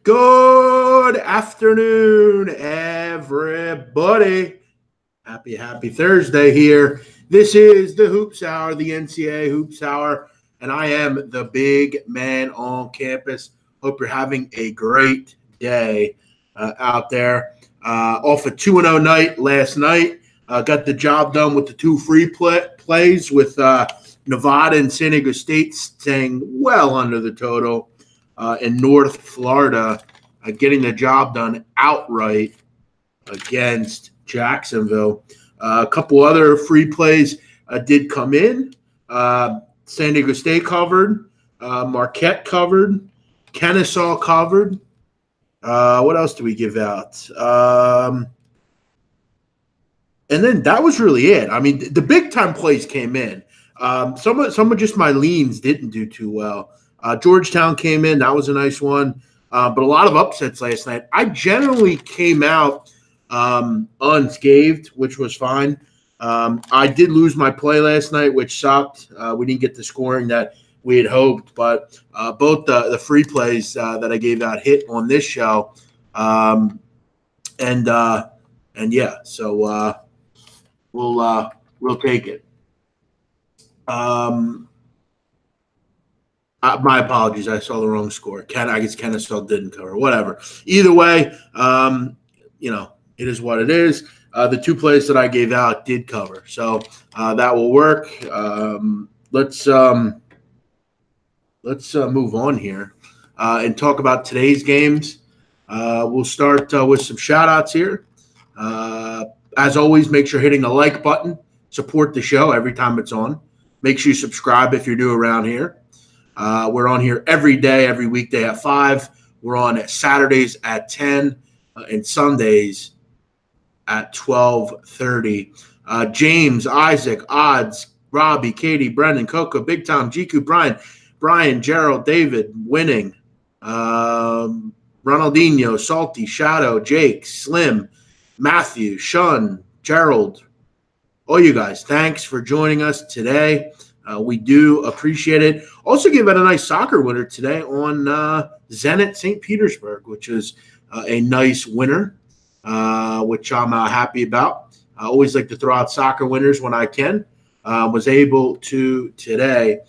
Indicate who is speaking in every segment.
Speaker 1: Good afternoon, everybody. Happy Thursday here. This is the Hoops Hour, the NCAA Hoops Hour, and I am the big man on campus. Hope you're having a great day out there. Off a 2-0 night last night. Got the job done with the two free plays with Nevada and San Diego State staying well under the total. In North Florida, getting the job done outright against Jacksonville. A couple other free plays did come in. San Diego State covered. Marquette covered. Kennesaw covered. What else do we give out? And then that was really it. I mean, the big-time plays came in. Some of just my leans didn't do too well. Georgetown came in. That was a nice one. But a lot of upsets last night. I generally came out unscathed, which was fine. I did lose my play last night, which sucked. We didn't get the scoring that we had hoped. But both the free plays that I gave out hit on this show. And yeah, so we'll take it. My apologies. I saw the wrong score. I guess Kennesaw didn't cover. Whatever. Either way, it is what it is. The two plays that I gave out did cover, so that will work. Let's move on here and talk about today's games. We'll start with some shout-outs here. As always, make sure hitting the like button. Support the show every time it's on. Make sure you subscribe if you're new around here. We're on here every day, every weekday at 5. We're on Saturdays at 10 and Sundays at 12:30. James, Isaac, Odds, Robbie, Katie, Brendan, Coco, Big Tom, GQ, Brian, Gerald, David, Winning, Ronaldinho, Salty, Shadow, Jake, Slim, Matthew, Shun, Gerald, all you guys, thanks for joining us today. We do appreciate it. Also give out a nice soccer winner today on Zenit St. Petersburg, which is a nice winner, which I'm happy about. I always like to throw out soccer winners when I can. Was able to today,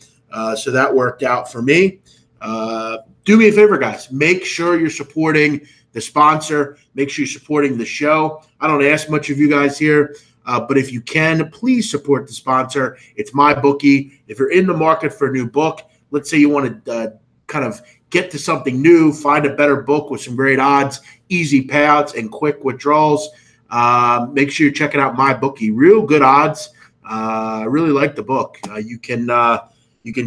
Speaker 1: so that worked out for me. Do me a favor, guys. Make sure you're supporting the sponsor. Make sure you're supporting the show. I don't ask much of you guys here. But if you can, please support the sponsor. It's MyBookie. If you're in the market for a new book, let's say you want to kind of get to something new, find a better book with some great odds, easy payouts, and quick withdrawals, make sure you're checking out MyBookie. Real good odds. I really like the book. You can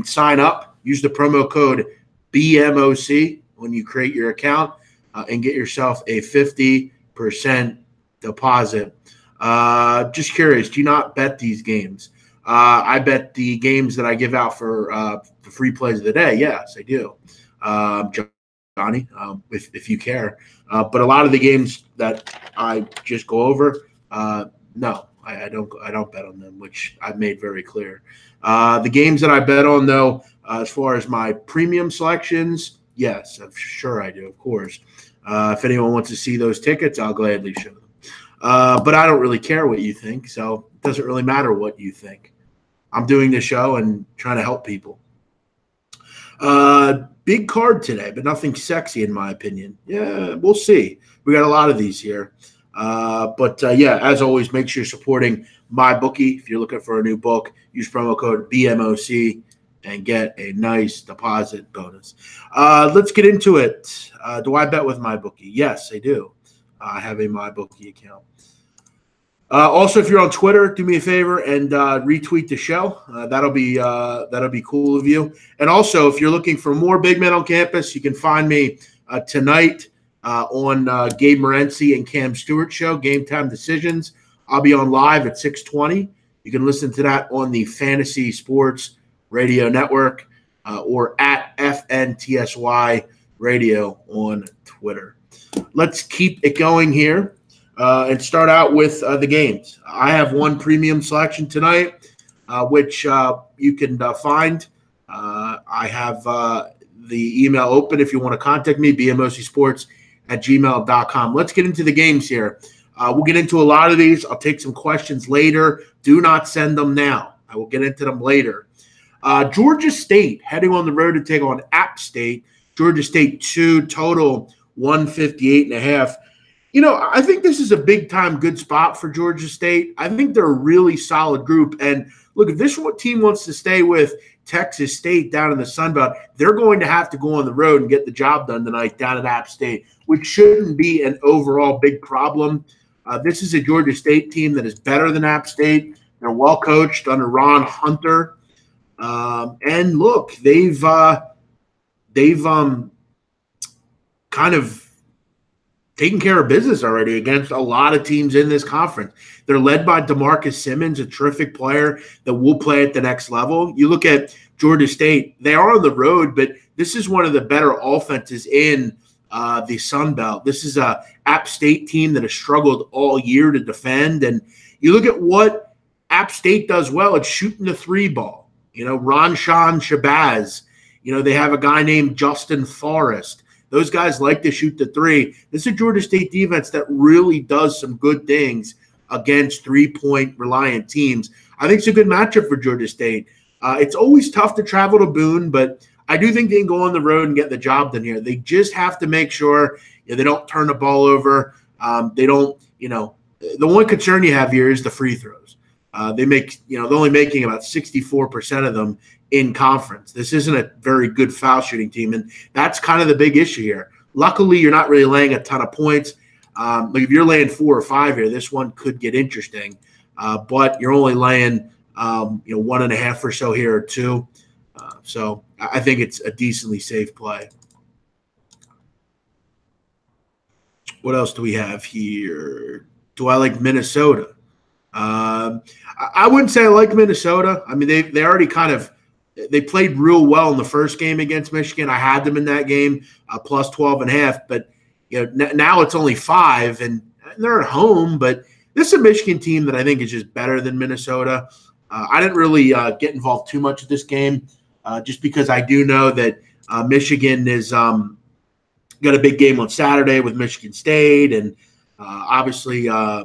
Speaker 1: sign up, use the promo code BMOC when you create your account, and get yourself a 50% deposit. Just curious, do you not bet these games? I bet the games that I give out for the free plays of the day. Yes, I do. Johnny, if you care. But a lot of the games that I just go over, no, I don't bet on them, which I've made very clear. The games that I bet on, though, as far as my premium selections, yes, I'm sure I do, of course. If anyone wants to see those tickets, I'll gladly show them. But I don't really care what you think, so it doesn't really matter what you think. I'm doing this show and trying to help people. Big card today, but nothing sexy in my opinion. Yeah, we'll see. We got a lot of these here. But as always, make sure you're supporting MyBookie. If you're looking for a new book, use promo code BMOC and get a nice deposit bonus. Let's get into it. Do I bet with MyBookie? Yes, I do. I have a MyBookie account. Also, if you're on Twitter, do me a favor and retweet the show. That'll be cool of you. And also, if you're looking for more big men on campus, you can find me tonight on Gabe Morency and Cam Stewart show, Game Time Decisions. I'll be on live at 6:20. You can listen to that on the Fantasy Sports Radio Network or at FNTSY Radio on Twitter. Let's keep it going here and start out with the games. I have one premium selection tonight, which you can find. I have the email open if you want to contact me, bmocsports@gmail.com. Let's get into the games here. We'll get into a lot of these. I'll take some questions later. Do not send them now. I will get into them later. Georgia State heading on the road to take on App State. Georgia State 2, total 158.5. I think this is a big-time good spot for Georgia State. I think they're a really solid group. And, look, if this team wants to stay with Texas State down in the Sun Belt, they're going to have to go on the road and get the job done tonight down at App State, which shouldn't be an overall big problem. This is a Georgia State team that is better than App State. They're well coached under Ron Hunter. And, look, they've kind of taking care of business already against a lot of teams in this conference. They're led by DeMarcus Simmons, a terrific player that will play at the next level. You look at Georgia State, they are on the road, but this is one of the better offenses in the Sun Belt. This is a App State team that has struggled all year to defend. And you look at what App State does well, it's shooting the three ball. Ronshan Shabazz. They have a guy named Justin Forrest. Those guys like to shoot the three. This is a Georgia State defense that really does some good things against three-point reliant teams. I think it's a good matchup for Georgia State. It's always tough to travel to Boone, but I do think they can go on the road and get the job done here. They just have to make sure they don't turn the ball over. They don't, the one concern you have here is the free throws. They're only making about 64% of them in conference. This isn't a very good foul shooting team, and that's kind of the big issue here. Luckily, you're not really laying a ton of points. If you're laying 4 or 5 here, this one could get interesting. But you're only laying 1.5 or so here or 2. So I think it's a decently safe play. What else do we have here? Do I like Minnesota? I wouldn't say I like Minnesota. I mean, they already kind of they played real well in the first game against Michigan. I had them in that game, plus 12.5. But now it's only 5, and they're at home. But this is a Michigan team that I think is just better than Minnesota. I didn't really get involved too much with this game, just because I do know that Michigan is got a big game on Saturday with Michigan State, and obviously, I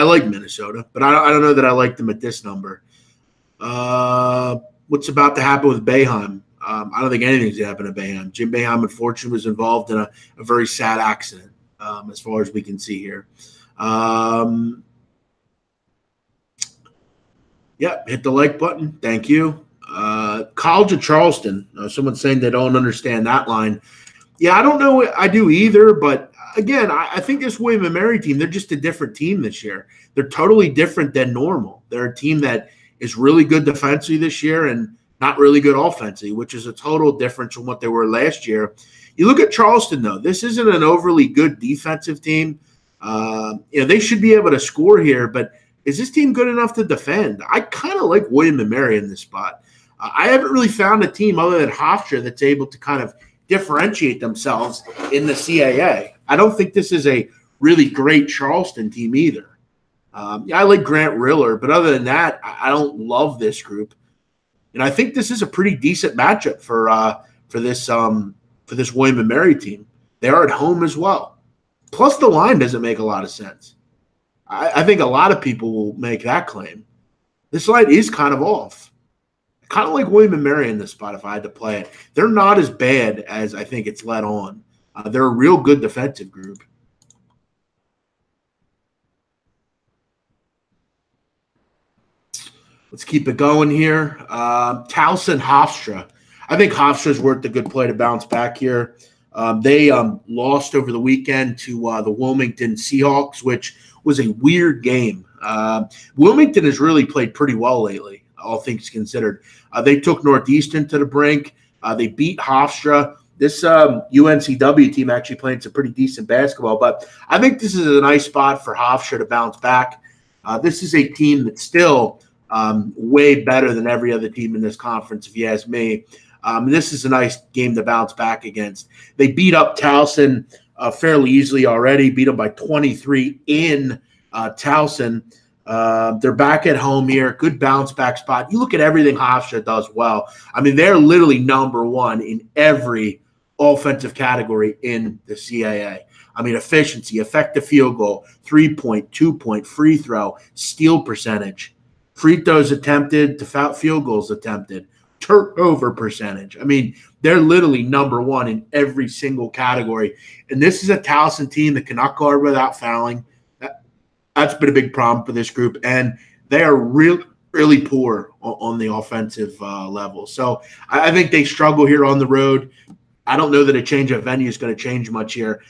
Speaker 1: like Minnesota, but I don't know that I like them at this number. What's about to happen with Boeheim? I don't think anything's going to happen to Boeheim. Jim Boeheim, unfortunately, was involved in a very sad accident, as far as we can see here. Hit the like button. Thank you. College of Charleston. Someone's saying they don't understand that line. Yeah, I don't know. I do either, but again, I think this William & Mary team, they're just a different team this year. They're totally different than normal. They're a team that is really good defensively this year and not really good offensively, which is a total difference from what they were last year. You look at Charleston, though. This isn't an overly good defensive team. They should be able to score here, but is this team good enough to defend? I kind of like William & Mary in this spot. I haven't really found a team other than Hofstra that's able to kind of differentiate themselves in the CAA. I don't think this is a really great Charleston team either. I like Grant Riller, but other than that, I don't love this group. And I think this is a pretty decent matchup for this William & Mary team. They are at home as well. Plus, the line doesn't make a lot of sense. I think a lot of people will make that claim. This line is kind of off. I kind of like William & Mary in this spot if I had to play it. They're not as bad as I think it's let on. They're a real good defensive group. Let's keep it going here. Towson Hofstra. I think Hofstra's worth a good play to bounce back here. They lost over the weekend to the Wilmington Seahawks, which was a weird game. Wilmington has really played pretty well lately, all things considered. They took Northeastern to the brink. They beat Hofstra. This UNCW team actually playing some pretty decent basketball, but I think this is a nice spot for Hofstra to bounce back. This is a team that's still way better than every other team in this conference, if you ask me. This is a nice game to bounce back against. They beat up Towson fairly easily already, beat them by 23 in Towson. They're back at home here. Good bounce back spot. You look at everything Hofstra does well. I mean, they're literally number one in every offensive category in the CAA. I mean, efficiency, effective field goal, 3-point, 2-point, free throw, steal percentage, free throws attempted to field goals attempted, turnover percentage. I mean, they're literally number one in every single category. And this is a Towson team that cannot guard without fouling. That's been a big problem for this group. And they are really poor on the offensive level. So I think they struggle here on the road. I don't know that a change of venue is going to change much here.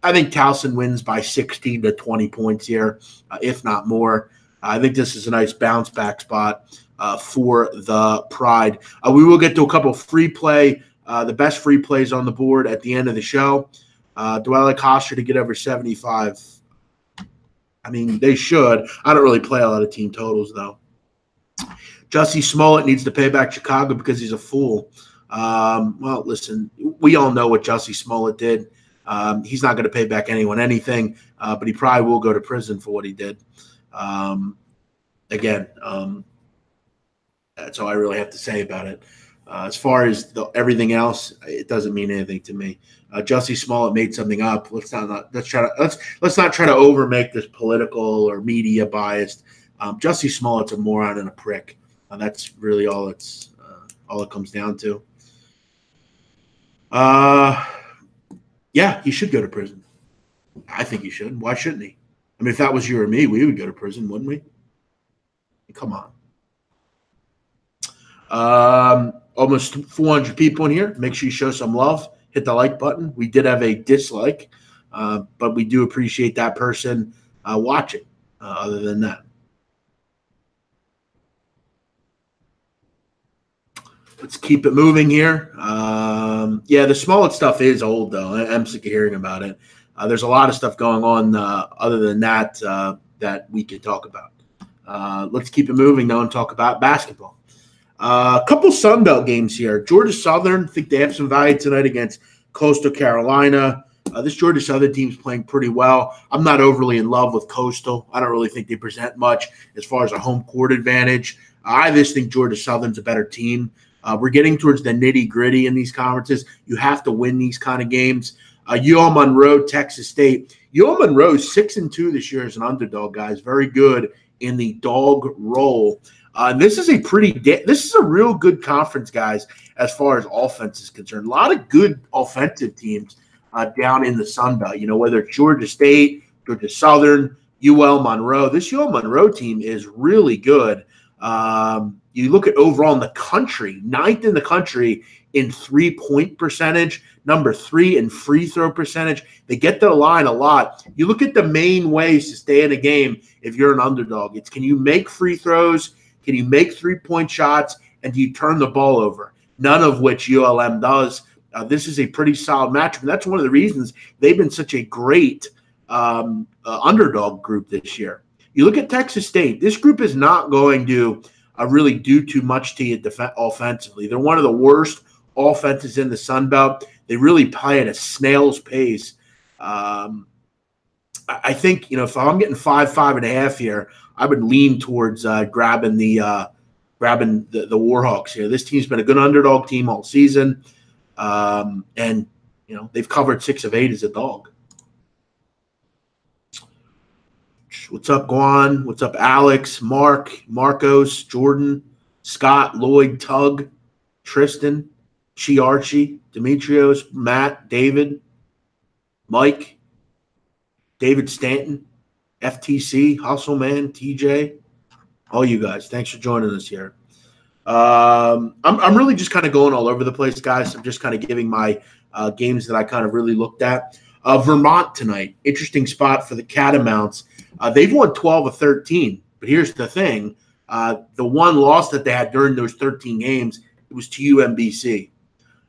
Speaker 1: I think Towson wins by 16 to 20 points here, if not more. I think this is a nice bounce back spot for the Pride. We will get to a couple of free play, the best free plays on the board at the end of the show. Do I like Hofstra to get over 75? I mean, they should. I don't really play a lot of team totals, though. Jussie Smollett needs to pay back Chicago because he's a fool. Well, listen, we all know what Jussie Smollett did. He's not going to pay back anyone anything, but he probably will go to prison for what he did. Again, that's all I really have to say about it. As far as everything else, it doesn't mean anything to me. Jussie Smollett made something up. Let's not try to overmake this political or media biased. Jussie Smollett's a moron and a prick. That's really all it comes down to. Yeah, he should go to prison. I think he should. Why shouldn't he? I mean, if that was you or me, we would go to prison, wouldn't we? Come on. Almost 400 people in here. Make sure you show some love. Hit the like button. We did have a dislike, but we do appreciate that person watching. Other than that. Let's keep it moving here. Yeah, the Smollett stuff is old, though. I'm sick of hearing about it. There's a lot of stuff going on other than that that we can talk about. Let's keep it moving, though, and talk about basketball. A couple Sun Belt games here. Georgia Southern, I think they have some value tonight against Coastal Carolina. This Georgia Southern team's playing pretty well. I'm not overly in love with Coastal. I don't really think they present much as far as a home court advantage. I just think Georgia Southern's a better team. We're getting towards the nitty-gritty in these conferences. You have to win these kind of games. UL Monroe, Texas State. UL Monroe is 6-2 this year as an underdog, guys. Very good in the dog role. This is a real good conference, guys, as far as offense is concerned. A lot of good offensive teams down in the Sun Belt. You know, whether it's Georgia State, Georgia Southern, UL Monroe. This UL Monroe team is really good. You look at overall in the country, 9th in the country in 3-point percentage, number 3 in free throw percentage. They get to the line a lot. You look at the main ways to stay in a game if you're an underdog. It's, can you make free throws? Can you make 3-point shots? And do you turn the ball over? None of which ULM does. This is a pretty solid matchup. And that's one of the reasons they've been such a great underdog group this year. You look at Texas State. This group is not going to really do too much to you offensively. They're one of the worst offenses in the Sun Belt. They really play at a snail's pace. I think, you know, if I'm getting 5.5 here, I would lean towards grabbing the Warhawks here. This team's been a good underdog team all season, and you know they've covered 6 of 8 as a dog. What's up, Guan? What's up, Alex, Mark, Marcos, Jordan, Scott, Lloyd, Tug, Tristan, Archie, Demetrios, Matt, David, Mike, David Stanton, FTC, Hustle Man, TJ, all you guys. Thanks for joining us here. I'm really just kind of going all over the place, guys. I'm just kind of giving my games that I kind of really looked at. Vermont tonight, interesting spot for the Catamounts. They've won 12 of 13, but here's the thing. The one loss that they had during those 13 games, it was to UMBC.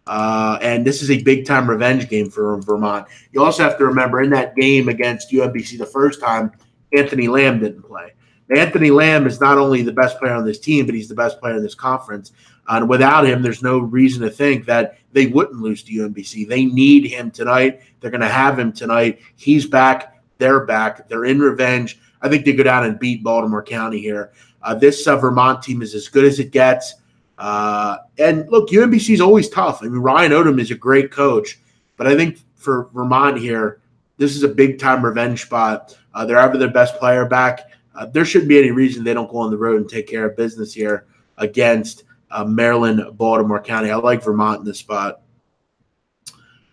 Speaker 1: And this is a big-time revenge game for Vermont. You also have to remember, in that game against UMBC the first time, Anthony Lamb didn't play. Anthony Lamb is not only the best player on this team, but he's the best player in this conference. And without him, there's no reason to think that they wouldn't lose to UMBC. They need him tonight. They're going to have him tonight. He's back. They're back. They're in revenge. I think they go down and beat Baltimore County here. This Vermont team is as good as it gets. And look, UMBC is always tough. I mean, Ryan Odom is a great coach, but I think for Vermont here, this is a big-time revenge spot. They're having their best player back. There shouldn't be any reason they don't go on the road and take care of business here against Maryland, Baltimore County. I like Vermont in this spot.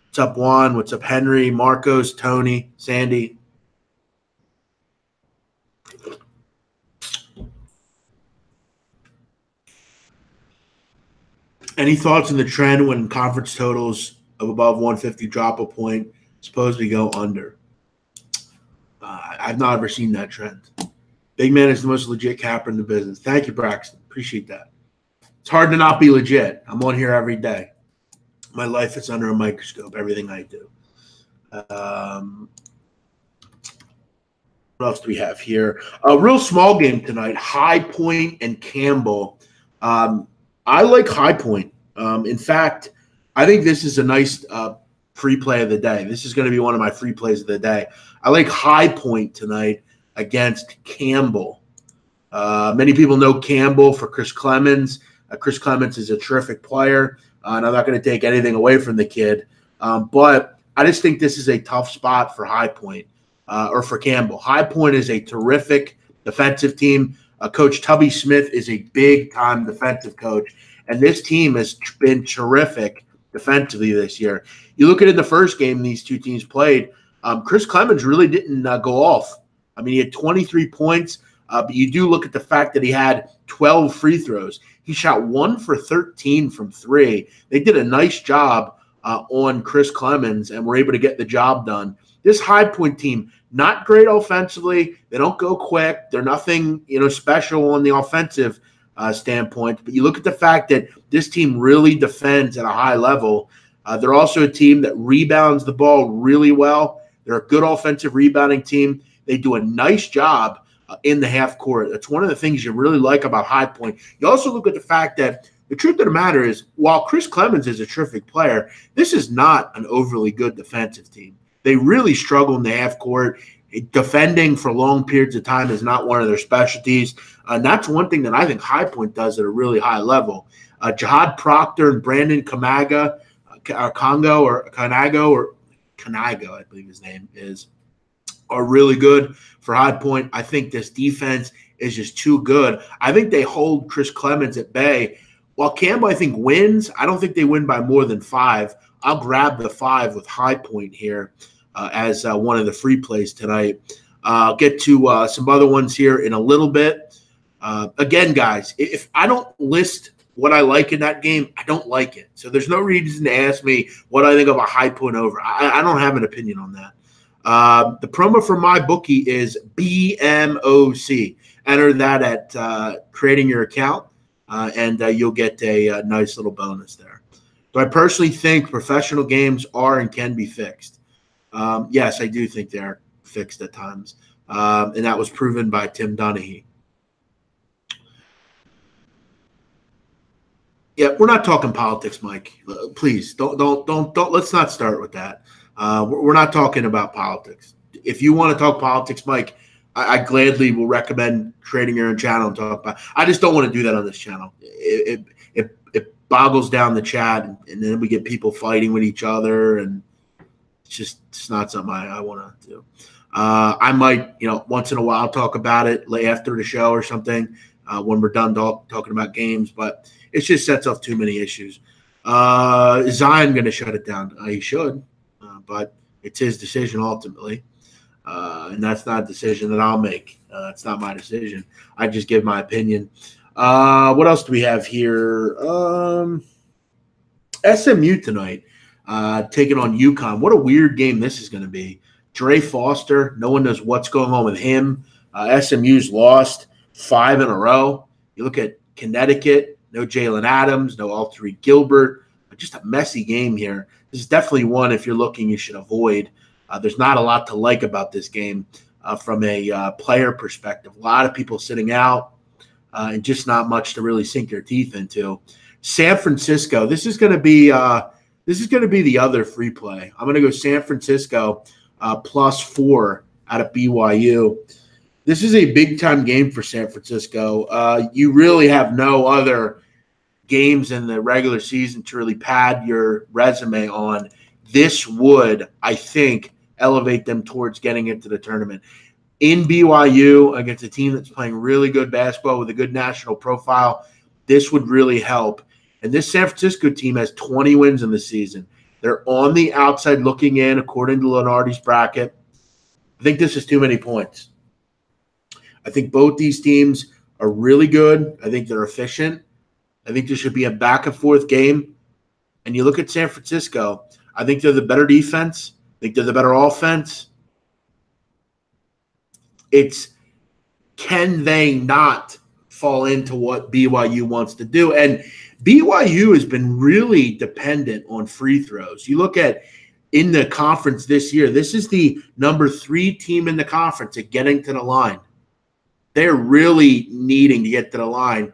Speaker 1: What's up, Juan? What's up, Henry, Marcos, Tony, Sandy? Any thoughts on the trend when conference totals of above 150 drop a point, supposedly go under? I've not ever seen that trend. Big Man is the most legit capper in the business. Thank you, Braxton. Appreciate that. It's hard to not be legit. I'm on here every day. My life is under a microscope, everything I do. What else do we have here? A real small game tonight, High Point and Campbell. I like High Point. In fact, I think this is a nice free play of the day. This is going to be one of my free plays of the day. I like High Point tonight against Campbell. Many people know Campbell for Chris Clemens. Chris Clemens is a terrific player, and I'm not going to take anything away from the kid. But I just think this is a tough spot for High Point or for Campbell. High Point is a terrific defensive team. Coach Tubby Smith is a big-time defensive coach, and this team has been terrific defensively this year. You look at it in the first game these two teams played, Chris Clemens really didn't go off. I mean, he had 23 points, but you do look at the fact that he had 12 free throws. He shot 1 for 13 from 3. They did a nice job on Chris Clemens and were able to get the job done. This High Point team, not great offensively. They don't go quick. They're nothing, special on the offensive standpoint. But you look at the fact that this team really defends at a high level. They're also a team that rebounds the ball really well. They're a good offensive rebounding team. They do a nice job in the half court. That's one of the things you really like about High Point. You also look at the fact that the truth of the matter is, while Chris Clemens is a terrific player, this is not an overly good defensive team. They really struggle in the half court. Defending for long periods of time is not one of their specialties. And that's one thing that I think High Point does at a really high level. Jihad Proctor and Brandon Kanago, I believe his name is, are really good for High Point. I think this defense is just too good. I think they hold Chris Clemens at bay. While Campbell, I think, wins, I don't think they win by more than 5. I'll grab the 5 with High Point here as one of the free plays tonight. I'll get to some other ones here in a little bit. Again, guys, if I don't list what I like in that game, I don't like it. So there's no reason to ask me what I think of a High Point over. I don't have an opinion on that. The promo for my bookie is BMOC. Enter that at creating your account, and you'll get a nice little bonus there. Do I personally think professional games are and can be fixed? Yes, I do think they're fixed at times, and that was proven by Tim Donaghy. Yeah, we're not talking politics, Mike. Please don't. Let's not start with that. We're not talking about politics. If you want to talk politics, Mike, I gladly will recommend creating your own channel and talk about. I just don't want to do that on this channel. It boggles down the chat, and then we get people fighting with each other, and it's not something I want to do. I might, once in a while talk about it after the show or something when we're done talking about games, but it just sets off too many issues. Is Zion going to shut it down? He should, but it's his decision ultimately, and that's not a decision that I'll make. It's not my decision. I just give my opinion. What else do we have here? SMU tonight, taking on UConn. What a weird game this is going to be. Dre Foster, no one knows what's going on with him. SMU's lost 5 in a row. You look at Connecticut, no Jalen Adams, no Alterique Gilbert. Just a messy game here. This is definitely one, if you're looking, you should avoid. There's not a lot to like about this game from a player perspective. A lot of people sitting out and just not much to really sink your teeth into. San Francisco, this is going to be the other free play. I'm going to go San Francisco +4 out of BYU. This is a big-time game for San Francisco. You really have no other games in the regular season to really pad your resume on. This would, I think, elevate them towards getting into the tournament. In BYU, against a team that's playing really good basketball with a good national profile, this would really help. And this San Francisco team has 20 wins in the season. They're on the outside looking in, according to Lenardi's bracket. I think this is too many points. I think both these teams are really good. I think they're efficient. I think there should be a back-and-forth game. And you look at San Francisco, I think they're the better defense. I think they're the better offense. It's can they not fall into what BYU wants to do? And BYU has been really dependent on free throws. You look at in the conference this year, this is the number 3 team in the conference at getting to the line. They're really needing to get to the line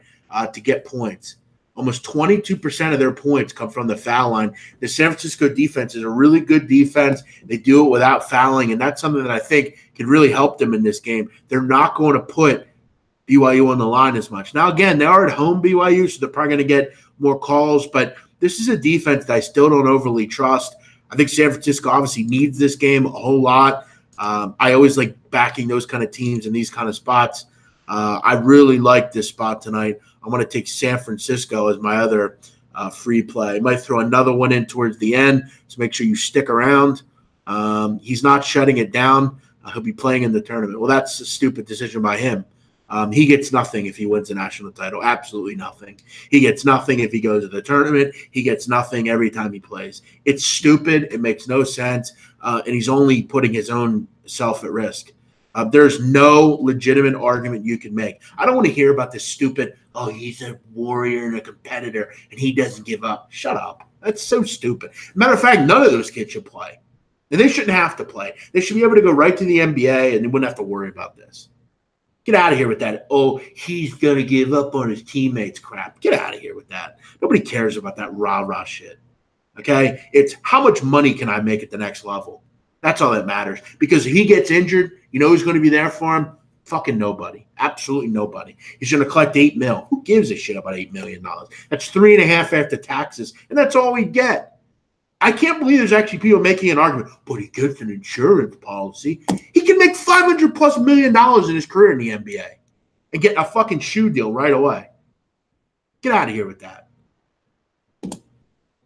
Speaker 1: to get points. Almost 22% of their points come from the foul line. The San Francisco defense is a really good defense. They do it without fouling, and that's something that I think could really help them in this game. They're not going to put BYU on the line as much. Now, again, they are at home, BYU, so they're probably going to get more calls, but this is a defense that I still don't overly trust. I think San Francisco obviously needs this game a whole lot. I always like backing those kind of teams in these kind of spots. I really like this spot tonight. I'm going to take San Francisco as my other free play. I might throw another one in towards the end, so make sure you stick around. He's not shutting it down. He'll be playing in the tournament. Well, that's a stupid decision by him. He gets nothing if he wins a national title. Absolutely nothing. He gets nothing if he goes to the tournament. He gets nothing every time he plays. It's stupid. It makes no sense. And he's only putting his own self at risk. There's no legitimate argument you can make. I don't want to hear about this stupid, oh, he's a warrior and a competitor, and he doesn't give up. Shut up. That's so stupid. Matter of fact, none of those kids should play. And they shouldn't have to play. They should be able to go right to the NBA, and they wouldn't have to worry about this. Get out of here with that. Oh, he's going to give up on his teammates crap. Get out of here with that. Nobody cares about that rah-rah shit. Okay? It's how much money can I make at the next level? That's all that matters. Because if he gets injured, you know who's going to be there for him? Fucking nobody. Absolutely nobody. He's going to collect $8 million. Who gives a shit about $8 million? That's $3.5 million after taxes, and that's all we get. I can't believe there's actually people making an argument, but he gets an insurance policy. He can make $500+ million in his career in the NBA and get a fucking shoe deal right away. Get out of here with that.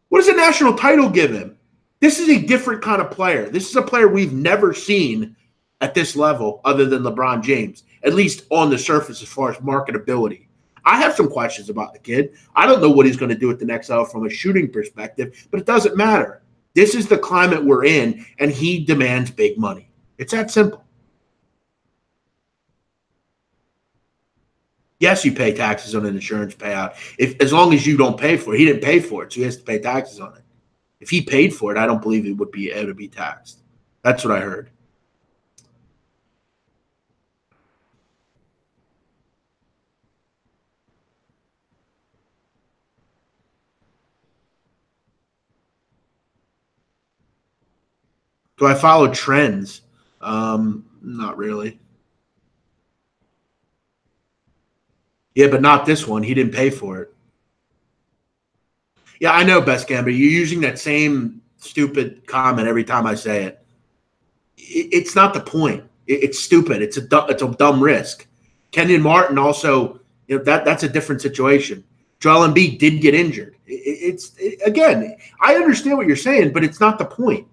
Speaker 1: What does a national title give him? This is a different kind of player. This is a player we've never seen at this level other than LeBron James, at least on the surface as far as marketability. I have some questions about the kid. I don't know what he's going to do at the next level from a shooting perspective, but it doesn't matter. This is the climate we're in, and he demands big money. It's that simple. Yes, you pay taxes on an insurance payout. As long as you don't pay for it. He didn't pay for it, so he has to pay taxes on it. If he paid for it, I don't believe it would be able to be taxed. That's what I heard. Do I follow trends? Not really. Yeah, but not this one. He didn't pay for it. Yeah, I know, Best Gambler. You're using that same stupid comment every time I say it. It's not the point. It's stupid. It's a dumb risk. Kenyon Martin also, that's a different situation. Joel Embiid did get injured. Again, I understand what you're saying, but it's not the point.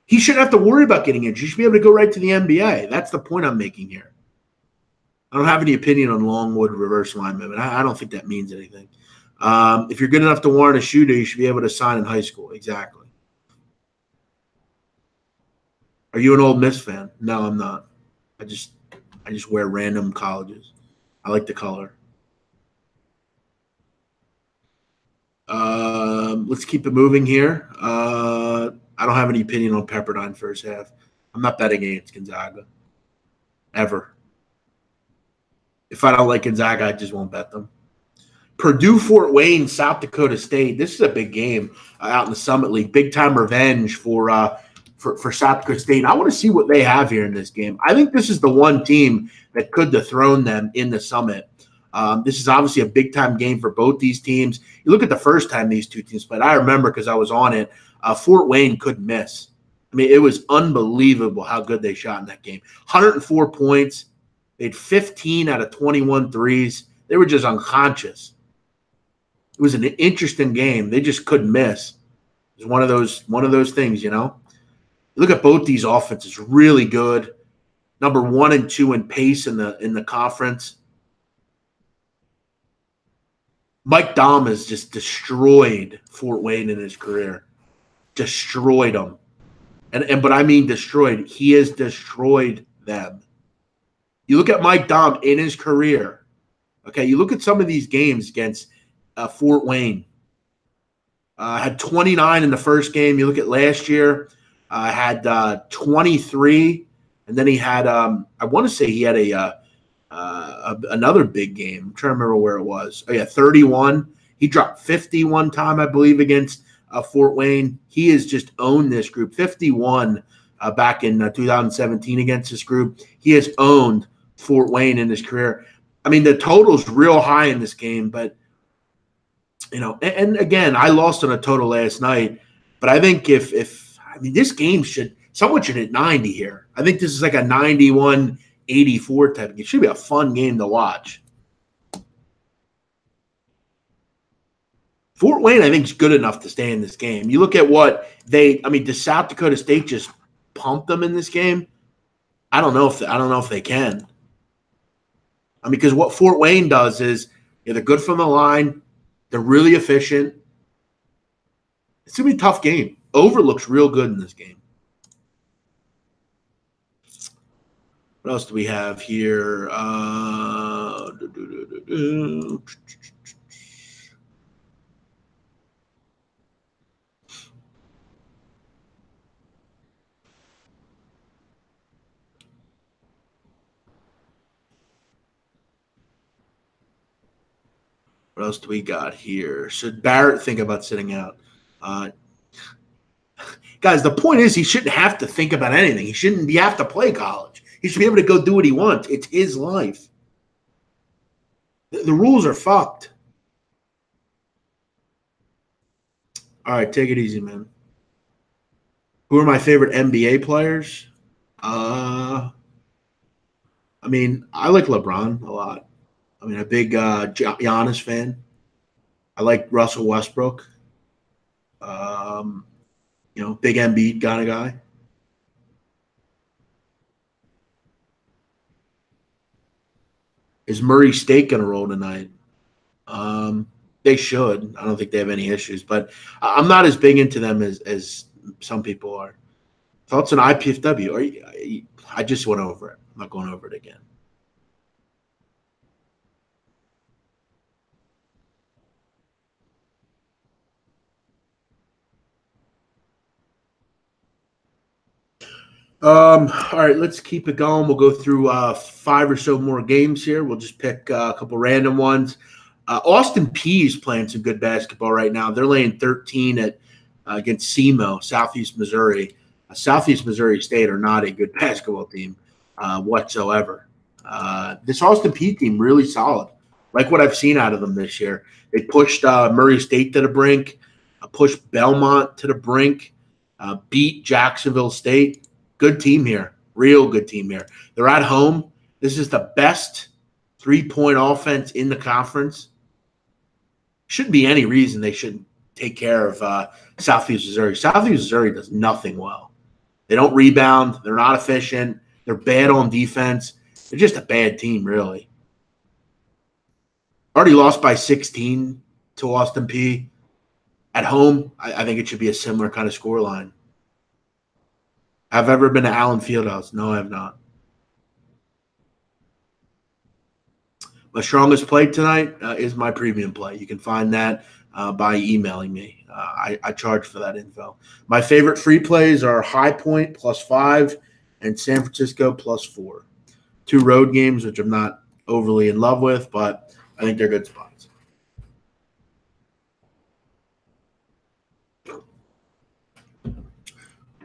Speaker 1: He shouldn't have to worry about getting injured. He should be able to go right to the NBA. That's the point I'm making here. I don't have any opinion on Longwood reverse line movement. I don't think that means anything. If you're good enough to warrant a shooter, you should be able to sign in high school. Exactly. Are you an Ole Miss fan? No, I'm not. I just wear random colleges. I like the color. Let's keep it moving here. I don't have any opinion on Pepperdine first half. I'm not betting against Gonzaga. Ever. If I don't like Gonzaga, I just won't bet them. Purdue, Fort Wayne, South Dakota State. This is a big game out in the Summit League. Big-time revenge for for South Dakota State. And I want to see what they have here in this game. I think this is the one team that could dethrone them in the Summit. This is obviously a big-time game for both these teams. You look at the first time these two teams played. I remember because I was on it. Fort Wayne couldn't miss. I mean, it was unbelievable how good they shot in that game. 104 points. They had 15 out of 21 threes. They were just unconscious. It was an interesting game. They just couldn't miss. It was one of those things, you know. Look at both these offenses, really good. Number 1 and 2 in pace in the conference. Mike Dahm has just destroyed Fort Wayne in his career. Destroyed them. But I mean destroyed. He has destroyed them. You look at Mike Dahm in his career. Okay, you look at some of these games against Fort Wayne. Had 29 in the first game. You look at last year, had 23, and then he had I want to say he had another big game. I'm trying to remember where it was. Oh yeah, 31. He dropped 50 one time, I believe, against Fort Wayne. He has just owned this group. 51 back in 2017 against this group. He has owned Fort Wayne in his career. I mean, the total's real high in this game, but you know, and again, I lost on a total last night, but I think if I mean this game someone should hit 90 here. I think this is like a 91-84 type of game. It should be a fun game to watch. Fort Wayne, I think, is good enough to stay in this game. You look at what does South Dakota State just pump them in this game? I don't know if they can. I mean, because what Fort Wayne does is they're good from the line. They're really efficient. It's going to be a tough game. Over looks real good in this game. What else do we have here? What else do we got here? Should Barrett think about sitting out? Guys, the point is he shouldn't have to think about anything. He shouldn't have to play college. He should be able to go do what he wants. It's his life. The rules are fucked. All right, take it easy, man. Who are my favorite NBA players? I mean, I like LeBron a lot. I mean, a big Giannis fan. I like Russell Westbrook. Big Embiid kind of guy. Is Murray State going to roll tonight? They should. I don't think they have any issues, but I'm not as big into them as some people are. Thoughts on IPFW? I just went over it. I'm not going over it again. All right, let's keep it going. We'll go through 5 or so more games here. We'll just pick a couple random ones. Austin Peay is playing some good basketball right now. They're laying 13 against SEMO, Southeast Missouri. Southeast Missouri State are not a good basketball team whatsoever. This Austin Peay team really solid. Like what I've seen out of them this year. They pushed Murray State to the brink, pushed Belmont to the brink, beat Jacksonville State. Good team here. Real good team here. They're at home. This is the best three-point offense in the conference. Shouldn't be any reason they shouldn't take care of Southeast Missouri. Southeast Missouri does nothing well. They don't rebound. They're not efficient. They're bad on defense. They're just a bad team, really. Already lost by 16 to Austin Peay. At home, I think it should be a similar kind of scoreline. Have I ever been to Allen Fieldhouse? No, I have not. My strongest play tonight is my premium play. You can find that by emailing me. I charge for that info. My favorite free plays are High Point +5 and San Francisco +4. 2 road games, which I'm not overly in love with, but I think they're good spots.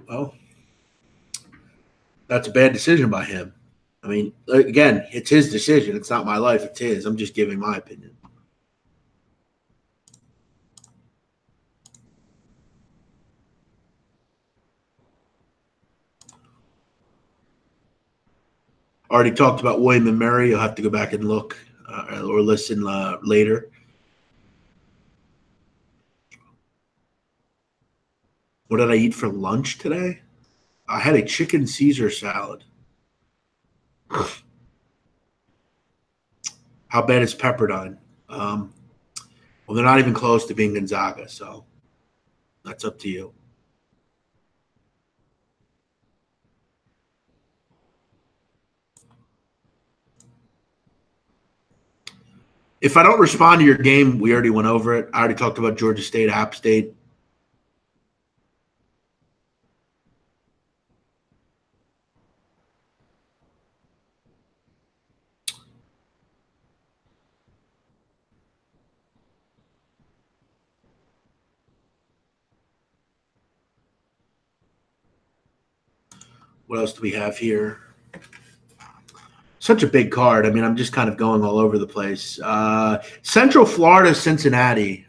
Speaker 1: Well, That's a bad decision by him. I mean, again, it's his decision. It's not my life. It's his. I'm just giving my opinion. Already talked about William and Mary. You'll have to go back and look or listen later. What did I eat for lunch today? I had a chicken Caesar salad. How bad is Pepperdine? Well, they're not even close to being Gonzaga, so that's up to you. If I don't respond to your game, we already went over it. I already talked about Georgia State, App State. What else do we have here? Such a big card. I mean, I'm just kind of going all over the place. Central Florida, Cincinnati.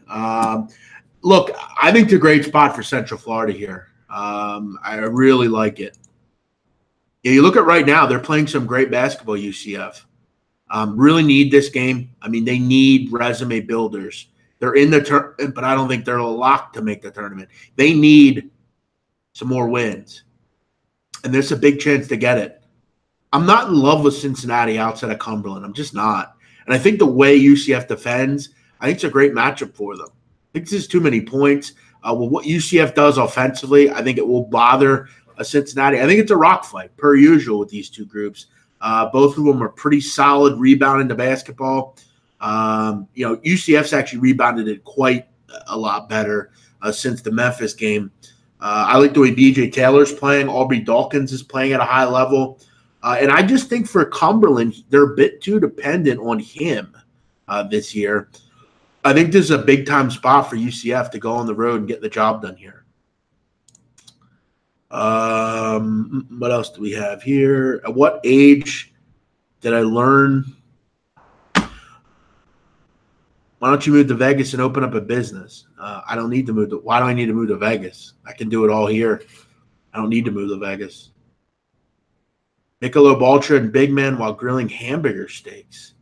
Speaker 1: Look, I think it's a great spot for Central Florida here. I really like it. Yeah, you look at right now, they're playing some great basketball, UCF. Really need this game. I mean, they need resume builders. They're in the tournament, but I don't think they're locked to make the tournament. They need some more wins. And there's a big chance to get it. I'm not in love with Cincinnati outside of Cumberland. I'm just not. And I think the way UCF defends, I think it's a great matchup for them. I think this is too many points. Well, what UCF does offensively, I think it will bother Cincinnati. I think it's a rock fight, per usual, with these two groups. Both of them are pretty solid rebounding the basketball. UCF's actually rebounded it quite a lot better since the Memphis game. I like the way DJ Taylor's playing. Aubrey Dawkins is playing at a high level. And I just think for Cumberland, they're a bit too dependent on him this year. I think this is a big-time spot for UCF to go on the road and get the job done here. What else do we have here? At what age did I learn? Why don't you move to Vegas and open up a business? I don't need to move. Why do I need to move to Vegas? I can do it all here. I don't need to move to Vegas. Michelob Ultra and Big Man while grilling hamburger steaks.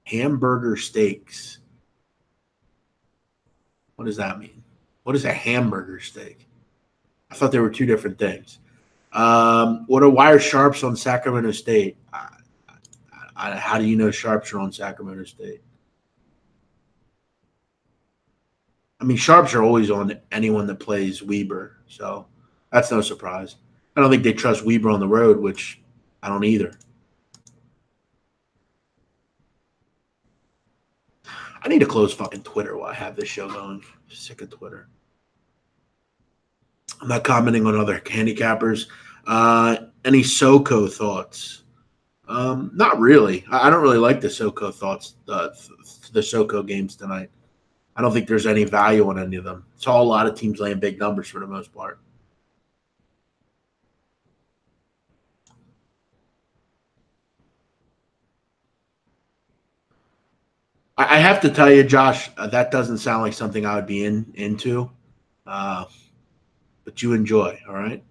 Speaker 1: Hamburger steaks. What does that mean? What is a hamburger steak? I thought they were two different things. Why are Sharps on Sacramento State? How do you know Sharps are on Sacramento State? I mean, Sharps are always on anyone that plays Weber, so that's no surprise. I don't think they trust Weber on the road, which I don't either. I need to close fucking Twitter while I have this show going. I'm sick of Twitter. I'm not commenting on other handicappers. Any SoCo thoughts? Not really. I don't really like the SoCo thoughts, the SoCo games tonight. I don't think there's any value on any of them. It's all a lot of teams laying big numbers for the most part. I have to tell you, Josh, that doesn't sound like something I would be into. But you enjoy, all right?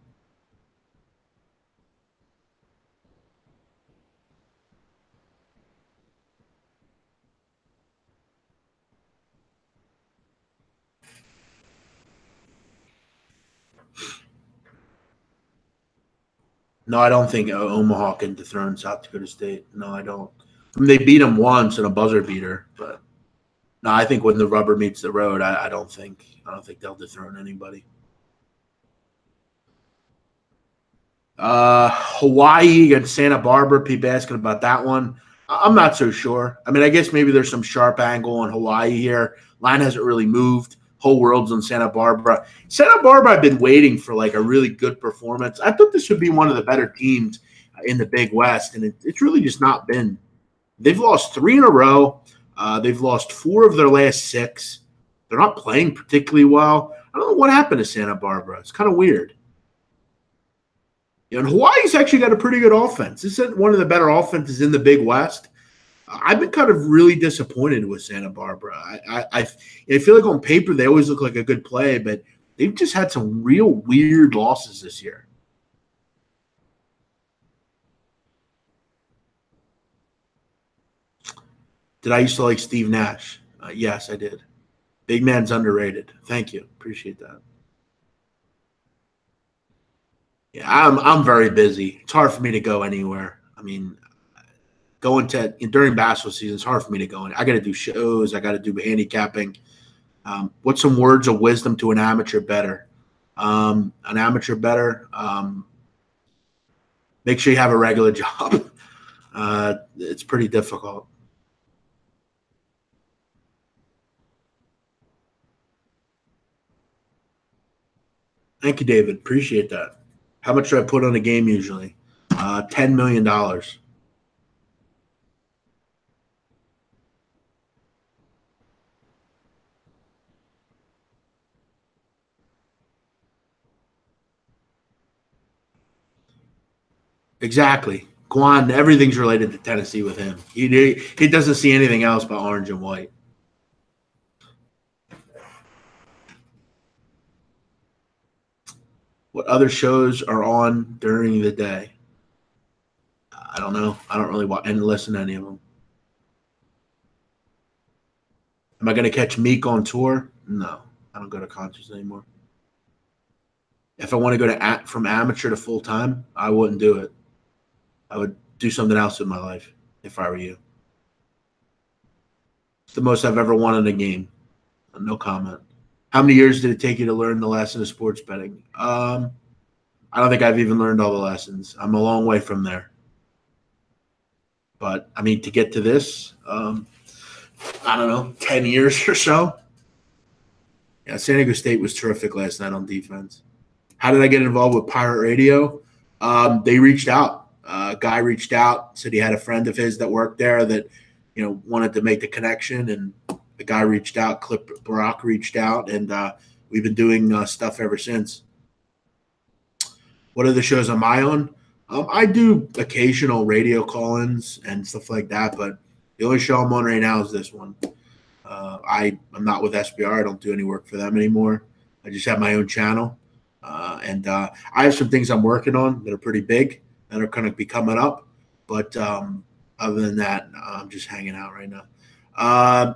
Speaker 1: No, I don't think Omaha can dethrone South Dakota State. No, I don't. I mean, they beat them once in a buzzer beater, but no, I think when the rubber meets the road, I don't think they'll dethrone anybody. Hawaii against Santa Barbara. People asking about that one. I'm not so sure. I mean, I guess maybe there's some sharp angle on Hawaii here. Line hasn't really moved. Whole world's on Santa Barbara. Santa Barbara, I've been waiting for like a really good performance. I thought this would be one of the better teams in the Big West, and it's really just not been. They've lost 3 in a row. They've lost 4 of their last 6. They're not playing particularly well. I don't know what happened to Santa Barbara. It's kind of weird. And Hawaii's actually got a pretty good offense. This is one of the better offenses in the Big West. I've been kind of really disappointed with Santa Barbara. I feel like on paper they always look like a good play, but they've just had some real weird losses this year. Did I used to like Steve Nash? Yes, I did. Big man's underrated. Thank you. Appreciate that. Yeah, I'm very busy. It's hard for me to go anywhere. I mean, during basketball season, it's hard for me to go in. I got to do shows. I got to do handicapping. What's some words of wisdom to an amateur bettor? An amateur bettor, make sure you have a regular job. It's pretty difficult. Thank you, David. Appreciate that. How much do I put on a game usually? $10 million. Exactly. Guan, everything's related to Tennessee with him. He doesn't see anything else but orange and white. What other shows are on during the day? I don't know. I don't really watch and listen to any of them. Am I going to catch Meek on tour? No, I don't go to concerts anymore. If I want to go from amateur to full time, I wouldn't do it. I would do something else in my life if I were you. It's the most I've ever won in a game. No comment. How many years did it take you to learn the lesson of sports betting? I don't think I've even learned all the lessons. I'm a long way from there. But, I mean, to get to this, I don't know, 10 years or so. Yeah, San Diego State was terrific last night on defense. How did I get involved with Pirate Radio? They reached out. A guy reached out, said he had a friend of his that worked there that, wanted to make the connection. And the guy reached out, Clip Barack reached out, and we've been doing stuff ever since. What are the shows on my own? I do occasional radio call-ins and stuff like that, but the only show I'm on right now is this one. I'm not with SBR. I don't do any work for them anymore. I just have my own channel. And I have some things I'm working on that are pretty big that are going to be coming up. But other than that, I'm just hanging out right now.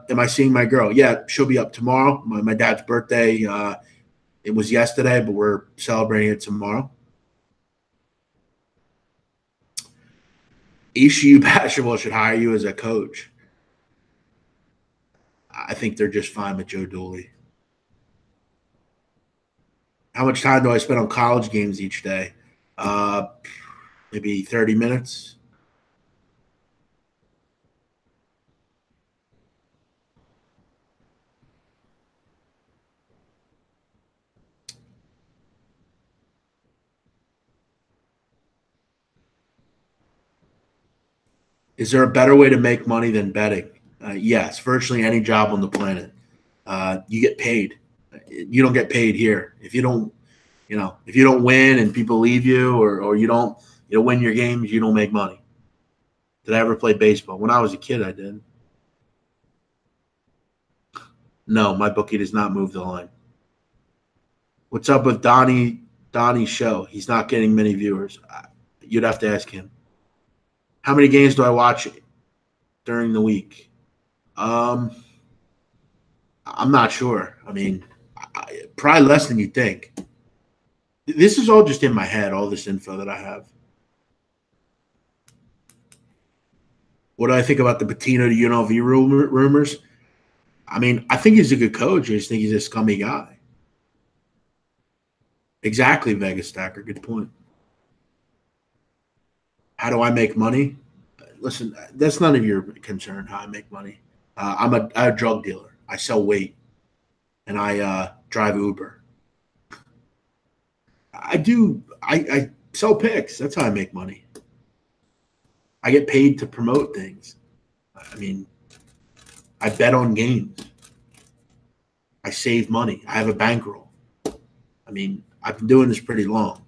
Speaker 1: Am I seeing my girl? Yeah, she'll be up tomorrow. My dad's birthday, it was yesterday, but we're celebrating it tomorrow. ECU basketball should hire you as a coach. I think they're just fine with Joe Dooley. How much time do I spend on college games each day? Maybe 30 minutes. Is there a better way to make money than betting? Yes, virtually any job on the planet. You get paid. You don't get paid here. If you don't win and people leave you or you don't win your games, you don't make money. Did I ever play baseball? When I was a kid, I did. No, my bookie does not move the line. What's up with Donnie's show? He's not getting many viewers. You'd have to ask him. How many games do I watch during the week? I'm not sure. I mean, probably less than you think. This is all just in my head, all this info that I have. What do I think about the Pitino to UNLV rumors? I mean, I think he's a good coach. I just think he's a scummy guy. Exactly, Vegas Stacker. Good point. How do I make money? Listen, that's none of your concern how I make money. I'm a drug dealer. I sell weight, and I drive Uber. I sell picks. That's how I make money. I get paid to promote things. I mean, I bet on games. I save money. I have a bankroll. I mean, I've been doing this pretty long.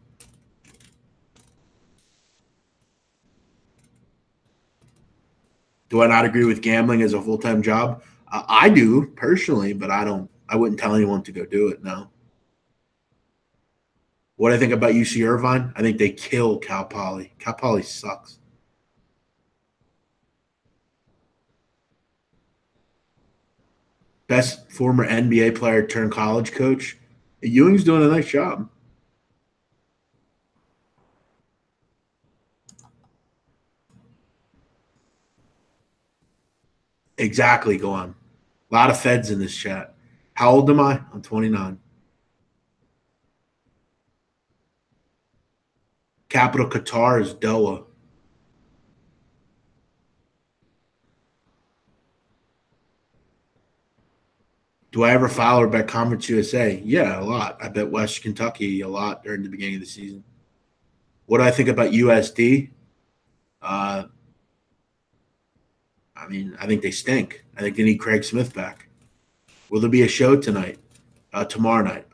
Speaker 1: Do I not agree with gambling as a full-time job? I do personally, but I wouldn't tell anyone to go do it. No. What I think about UC Irvine? I think they kill Cal Poly. Cal Poly sucks. Best former NBA player turned college coach. Ewing's doing a nice job. Exactly, go on. A lot of feds in this chat. How old am I? I'm 29. Capital Qatar is Doha. Do I ever follow or bet Conference USA? Yeah, a lot. I bet West Kentucky a lot during the beginning of the season. What do I think about USD? Uh, I think they stink. I think they need Craig Smith back. Will there be a show tonight? Tomorrow night?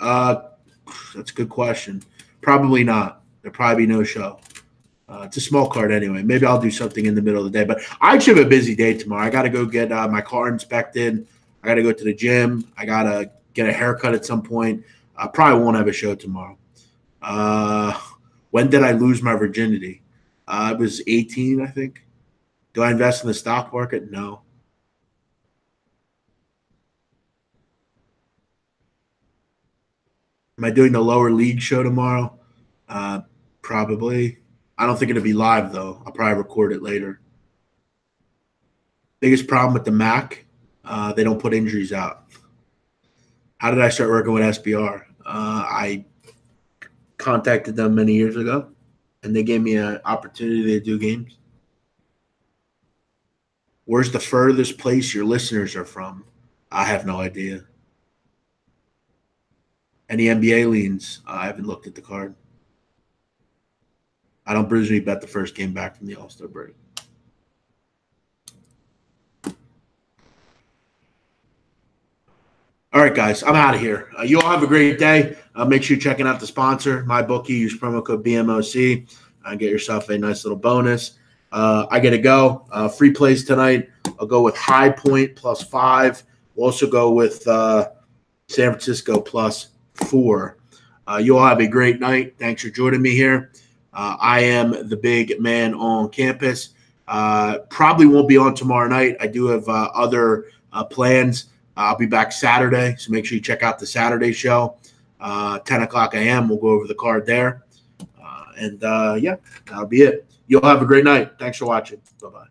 Speaker 1: That's a good question. Probably not. There'll probably be no show. It's a small card anyway. Maybe I'll do something in the middle of the day. But I actually have a busy day tomorrow. I got to go get my car inspected. I got to go to the gym. I got to get a haircut at some point. I probably won't have a show tomorrow. When did I lose my virginity? I was 18, I think. Do I invest in the stock market? No. Am I doing the lower league show tomorrow? Probably. I don't think it'll be live, though. I'll probably record it later. Biggest problem with the Mac, they don't put injuries out. How did I start working with SBR? I contacted them many years ago, and they gave me an opportunity to do games. Where's the furthest place your listeners are from? I have no idea. Any NBA leans? I haven't looked at the card. I don't usually bet the first game back from the All-Star break. All right, guys, I'm out of here. You all have a great day. Make sure you're checking out the sponsor, MyBookie. Use promo code BMOC. Get yourself a nice little bonus. I got to go. Free plays tonight. I'll go with High Point +5. We'll also go with San Francisco +4. You all have a great night. Thanks for joining me here. I am the big man on campus. Probably won't be on tomorrow night. I do have other plans. I'll be back Saturday, so make sure you check out the Saturday show. 10 o'clock a.m. We'll go over the card there. Yeah, that'll be it. You all have a great night. Thanks for watching. Bye-bye.